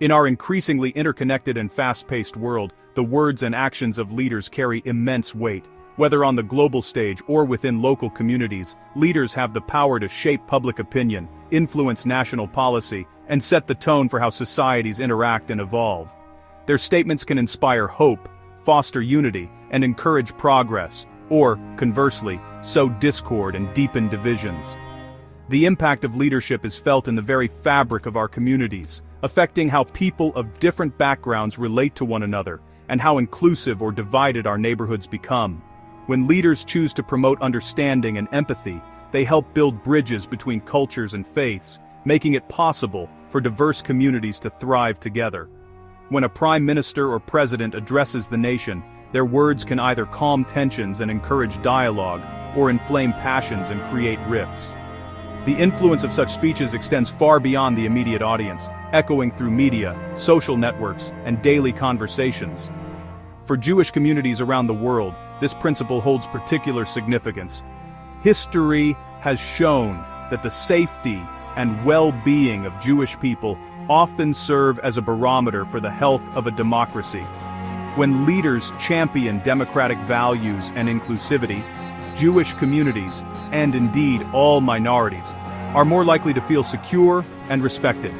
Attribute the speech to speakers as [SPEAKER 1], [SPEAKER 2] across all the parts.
[SPEAKER 1] In our increasingly interconnected and fast-paced world, the words and actions of leaders carry immense weight. Whether on the global stage or within local communities, leaders have the power to shape public opinion, influence national policy, and set the tone for how societies interact and evolve. Their statements can inspire hope, foster unity, and encourage progress, or, conversely, sow discord and deepen divisions. The impact of leadership is felt in the very fabric of our communities, affecting how people of different backgrounds relate to one another, and how inclusive or divided our neighborhoods become. When leaders choose to promote understanding and empathy, they help build bridges between cultures and faiths, making it possible for diverse communities to thrive together. When a prime minister or president addresses the nation, their words can either calm tensions and encourage dialogue, or inflame passions and create rifts. The influence of such speeches extends far beyond the immediate audience, echoing through media, social networks, and daily conversations. For Jewish communities around the world, this principle holds particular significance. History has shown that the safety and well-being of Jewish people often serve as a barometer for the health of a democracy. When leaders champion democratic values and inclusivity, Jewish communities, and indeed all minorities, are more likely to feel secure and respected.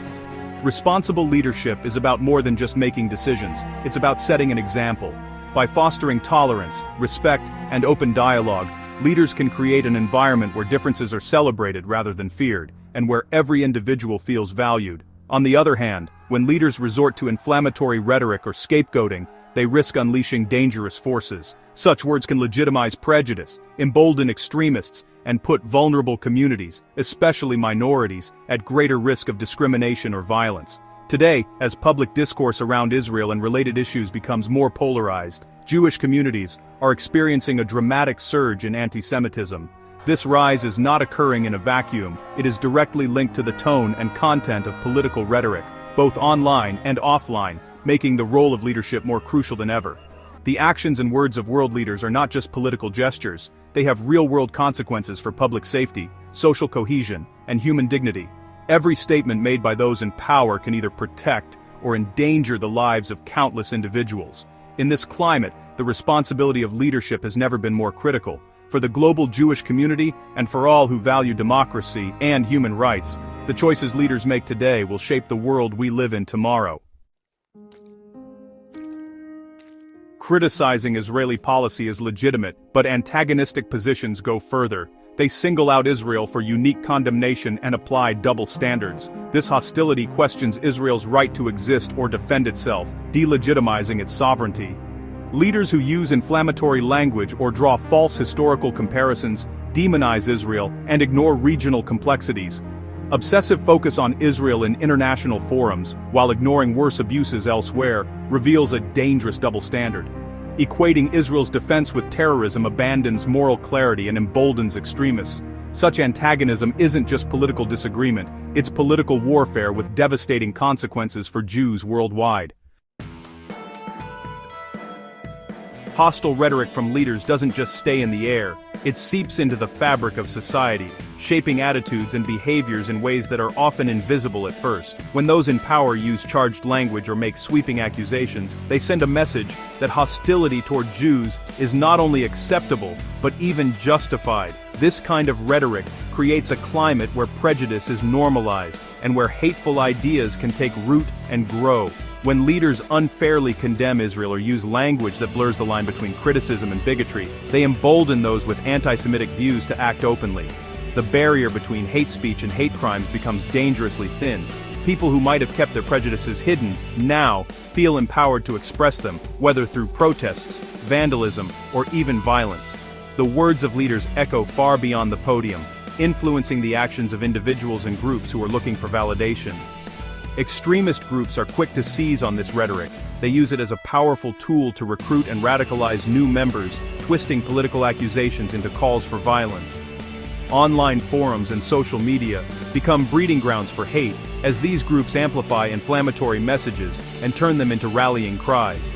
[SPEAKER 1] Responsible leadership is about more than just making decisions, it's about setting an example. By fostering tolerance, respect, and open dialogue, leaders can create an environment where differences are celebrated rather than feared, and where every individual feels valued. On the other hand, when leaders resort to inflammatory rhetoric or scapegoating, they risk unleashing dangerous forces. Such words can legitimize prejudice, embolden extremists, and put vulnerable communities, especially minorities, at greater risk of discrimination or violence. Today, as public discourse around Israel and related issues becomes more polarized, Jewish communities are experiencing a dramatic surge in antisemitism. This rise is not occurring in a vacuum, it is directly linked to the tone and content of political rhetoric, both online and offline, making the role of leadership more crucial than ever. The actions and words of world leaders are not just political gestures, they have real-world consequences for public safety, social cohesion, and human dignity. Every statement made by those in power can either protect or endanger the lives of countless individuals. In this climate, the responsibility of leadership has never been more critical. For the global Jewish community, and for all who value democracy and human rights, the choices leaders make today will shape the world we live in tomorrow. Criticizing Israeli policy is legitimate, but antagonistic positions go further. They single out Israel for unique condemnation and apply double standards. This hostility questions Israel's right to exist or defend itself, delegitimizing its sovereignty. Leaders who use inflammatory language or draw false historical comparisons demonize Israel and ignore regional complexities. Obsessive focus on Israel in international forums, while ignoring worse abuses elsewhere, reveals a dangerous double standard. Equating Israel's defense with terrorism abandons moral clarity and emboldens extremists. Such antagonism isn't just political disagreement, it's political warfare with devastating consequences for Jews worldwide. Hostile rhetoric from leaders doesn't just stay in the air, it seeps into the fabric of society, shaping attitudes and behaviors in ways that are often invisible at first. When those in power use charged language or make sweeping accusations, they send a message that hostility toward Jews is not only acceptable, but even justified. This kind of rhetoric creates a climate where prejudice is normalized, and where hateful ideas can take root and grow. When leaders unfairly condemn Israel or use language that blurs the line between criticism and bigotry, they embolden those with anti-Semitic views to act openly. The barrier between hate speech and hate crimes becomes dangerously thin. People who might have kept their prejudices hidden now feel empowered to express them, whether through protests, vandalism, or even violence. The words of leaders echo far beyond the podium, influencing the actions of individuals and groups who are looking for validation. Extremist groups are quick to seize on this rhetoric. They use it as a powerful tool to recruit and radicalize new members, twisting political accusations into calls for violence. Online forums and social media become breeding grounds for hate, as these groups amplify inflammatory messages and turn them into rallying cries.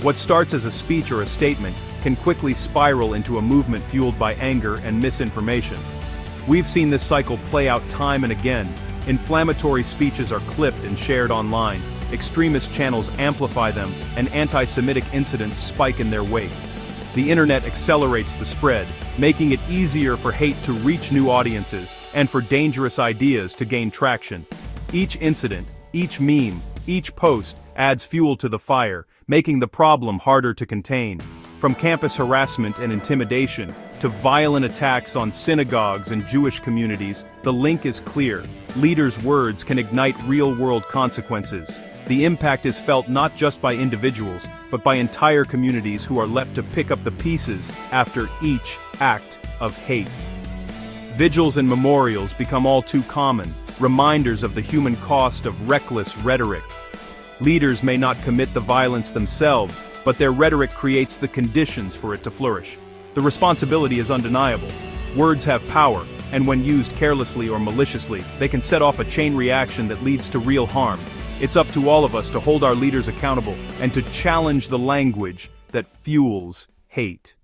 [SPEAKER 1] What starts as a speech or a statement can quickly spiral into a movement fueled by anger and misinformation. We've seen this cycle play out time and again, Inflammatory speeches are clipped and shared online, extremist channels amplify them, and anti-Semitic incidents spike in their wake. The internet accelerates the spread, making it easier for hate to reach new audiences, and for dangerous ideas to gain traction. Each incident, each meme, each post adds fuel to the fire, making the problem harder to contain. From campus harassment and intimidation, to violent attacks on synagogues and Jewish communities, the link is clear. Leaders' words can ignite real-world consequences. The impact is felt not just by individuals, but by entire communities who are left to pick up the pieces after each act of hate. Vigils and memorials become all too common, reminders of the human cost of reckless rhetoric. Leaders may not commit the violence themselves, but their rhetoric creates the conditions for it to flourish. The responsibility is undeniable. Words have power, and when used carelessly or maliciously, they can set off a chain reaction that leads to real harm. It's up to all of us to hold our leaders accountable and to challenge the language that fuels hate.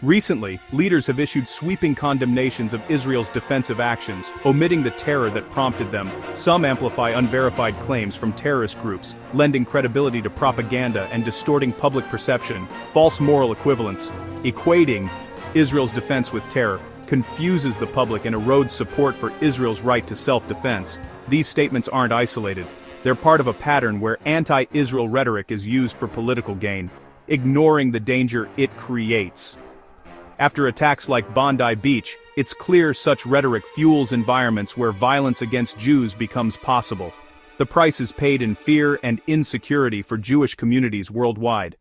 [SPEAKER 1] Recently, leaders have issued sweeping condemnations of Israel's defensive actions, omitting the terror that prompted them. Some amplify unverified claims from terrorist groups, lending credibility to propaganda and distorting public perception. False moral equivalence, equating Israel's defense with terror, confuses the public and erodes support for Israel's right to self-defense. These statements aren't isolated. They're part of a pattern where anti-Israel rhetoric is used for political gain, ignoring the danger it creates. After attacks like Bondi Beach, it's clear such rhetoric fuels environments where violence against Jews becomes possible. The price is paid in fear and insecurity for Jewish communities worldwide.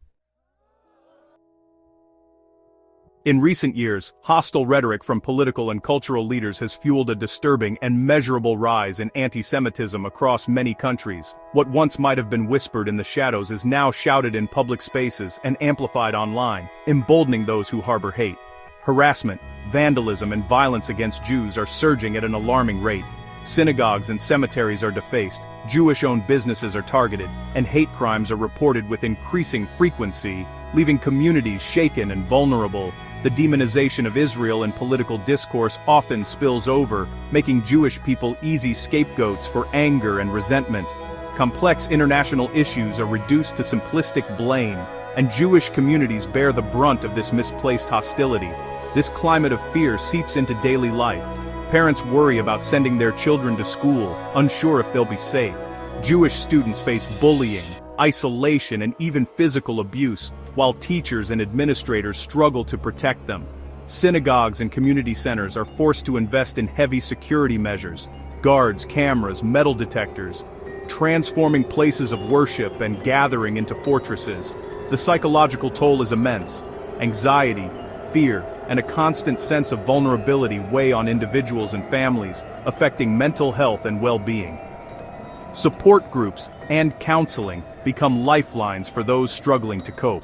[SPEAKER 1] In recent years, hostile rhetoric from political and cultural leaders has fueled a disturbing and measurable rise in anti-Semitism across many countries. What once might have been whispered in the shadows is now shouted in public spaces and amplified online, emboldening those who harbor hate. Harassment, vandalism, and violence against Jews are surging at an alarming rate. Synagogues and cemeteries are defaced, Jewish-owned businesses are targeted, and hate crimes are reported with increasing frequency, leaving communities shaken and vulnerable. The demonization of Israel in political discourse often spills over, making Jewish people easy scapegoats for anger and resentment. Complex international issues are reduced to simplistic blame, and Jewish communities bear the brunt of this misplaced hostility. This climate of fear seeps into daily life. Parents worry about sending their children to school, unsure if they'll be safe. Jewish students face bullying, isolation, and even physical abuse, while teachers and administrators struggle to protect them. Synagogues and community centers are forced to invest in heavy security measures, guards, cameras, metal detectors, transforming places of worship and gathering into fortresses. The psychological toll is immense. Anxiety, fear, and a constant sense of vulnerability weigh on individuals and families, affecting mental health and well-being. Support groups and counseling become lifelines for those struggling to cope.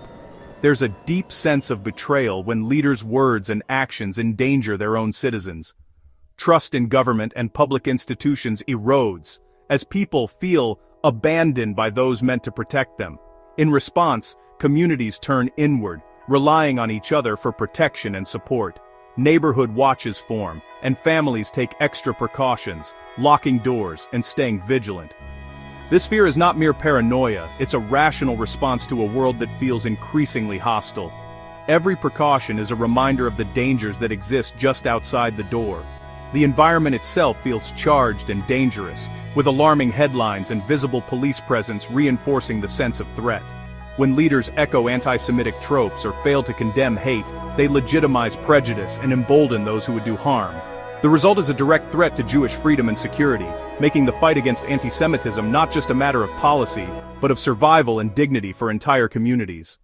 [SPEAKER 1] There's a deep sense of betrayal when leaders' words and actions endanger their own citizens. Trust in government and public institutions erodes, as people feel abandoned by those meant to protect them. In response, communities turn inward, relying on each other for protection and support. Neighborhood watches form, and families take extra precautions, locking doors and staying vigilant. This fear is not mere paranoia, it's a rational response to a world that feels increasingly hostile. Every precaution is a reminder of the dangers that exist just outside the door. The environment itself feels charged and dangerous, with alarming headlines and visible police presence reinforcing the sense of threat. When leaders echo anti-Semitic tropes or fail to condemn hate, they legitimize prejudice and embolden those who would do harm. The result is a direct threat to Jewish freedom and security, making the fight against anti-Semitism not just a matter of policy, but of survival and dignity for entire communities.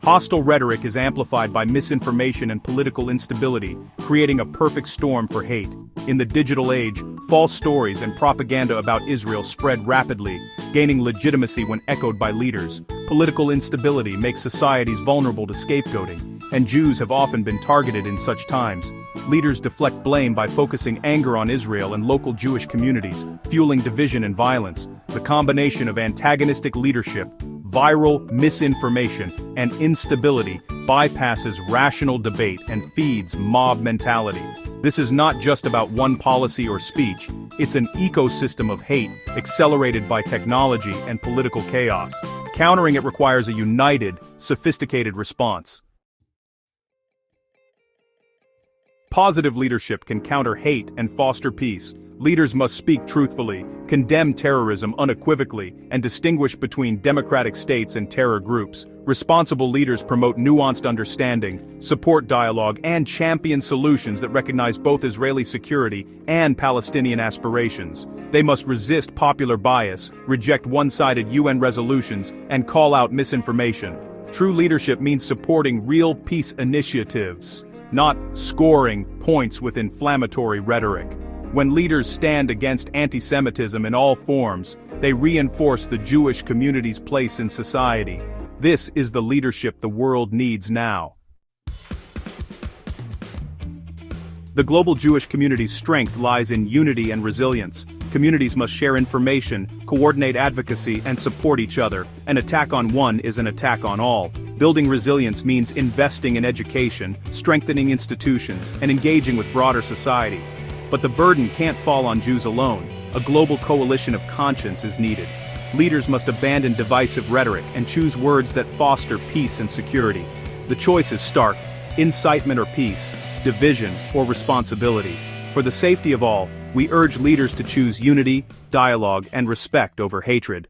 [SPEAKER 1] Hostile rhetoric is amplified by misinformation and political instability, creating a perfect storm for hate. In the digital age, false stories and propaganda about Israel spread rapidly, gaining legitimacy when echoed by leaders. Political instability makes societies vulnerable to scapegoating, and Jews have often been targeted in such times. Leaders deflect blame by focusing anger on Israel and local Jewish communities, fueling division and violence. The combination of antagonistic leadership, Viral misinformation and instability bypasses rational debate and feeds mob mentality. This is not just about one policy or speech, it's an ecosystem of hate, accelerated by technology and political chaos. Countering it requires a united, sophisticated response. Positive leadership can counter hate and foster peace. Leaders must speak truthfully, condemn terrorism unequivocally, and distinguish between democratic states and terror groups. Responsible leaders promote nuanced understanding, support dialogue, and champion solutions that recognize both Israeli security and Palestinian aspirations. They must resist popular bias, reject one-sided UN resolutions, and call out misinformation. True leadership means supporting real peace initiatives, not scoring points with inflammatory rhetoric. When leaders stand against antisemitism in all forms, they reinforce the Jewish community's place in society. This is the leadership the world needs now. The global Jewish community's strength lies in unity and resilience. Communities must share information, coordinate advocacy, and support each other. An attack on one is an attack on all. Building resilience means investing in education, strengthening institutions, and engaging with broader society. But the burden can't fall on Jews alone. A global coalition of conscience is needed. Leaders must abandon divisive rhetoric and choose words that foster peace and security. The choice is stark: incitement or peace, division or responsibility. For the safety of all, we urge leaders to choose unity, dialogue, and respect over hatred.